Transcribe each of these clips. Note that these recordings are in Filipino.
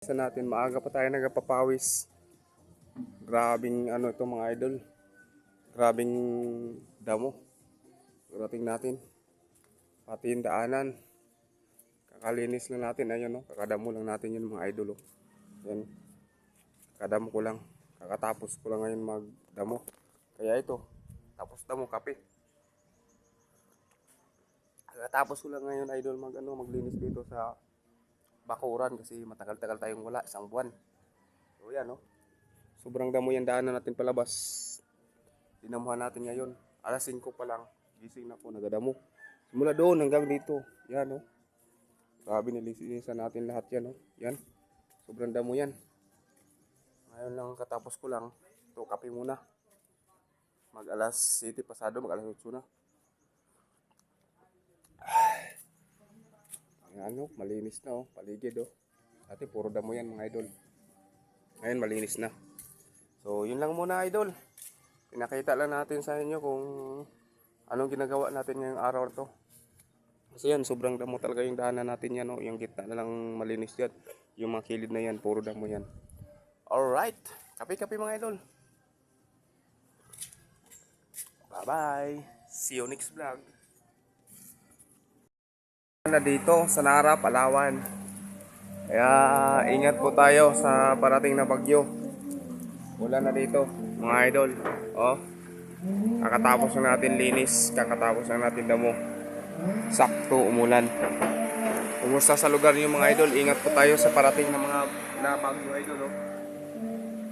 Sa natin, maaga pa tayo nagpapawis. Grabing ano ito mga idol. Grabing damo. Rating natin. Pati yung daanan. Kakalinis lang natin. Ayun, no? Kakadamo lang natin yun mga idol. Oh. Yan. Kakadamo ko lang. Kakatapos ko lang ngayon magdamo. Kaya ito. Tapos damo kape. Kakatapos ko lang ngayon idol maglinis dito sa bakuran kasi matagal-tagal tayong wala, isang buwan. So yan, no? Sobrang damo yung daanan natin palabas. Dinamuhan natin ngayon. Alas 5 pa lang. Gising na po, nagadamo. Simula doon hanggang dito. Yan, no? Grabe, nilinisan natin lahat yan, no? Yan. Sobrang damo yan. Ngayon lang katapos ko lang. Ito, kape muna. Mag alas 7 pasado, mag alas 8 na. Ano, malinis na oh, paligid oh. Dati puro damo yan mga idol. Ngayon malinis na. So yun lang muna idol. Pinakita lang natin sa inyo kung anong ginagawa natin ngayong araw to. Kasi yan, sobrang damo talaga yung daanan natin yan oh. Yung gitna na lang malinis yan. Yung mga kilid na yan, puro damo yan. Alright, kape-kape mga idol. Bye bye. See you next vlog. Na dito sa Nara, Palawan. Kaya ingat po tayo sa parating na bagyo. Ulan na dito, mga idol. Oh. Kakatapos na natin linis, kakatapos na natin damo. Sakto umulan. Kumusta sa lugar niyo mga idol? Ingat po tayo sa parating na mga bagyo idol, oh.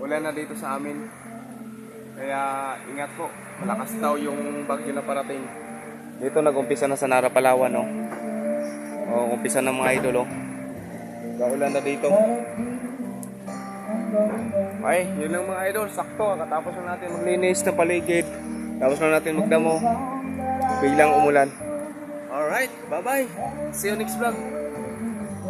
Ulan na dito sa amin. Kaya ingat po. Malakas daw yung bagyo na parating. Dito nag-umpisa na sa Nara, Palawan, oh. Oh, umpisa ng mga idol oh. Kaulan na dito. Ay, yun lang mga idol, sakto. Katapos na natin maglinis ng paligid. Tapos na natin magdamo. Biglang umulan. Alright, bye bye. See you next vlog.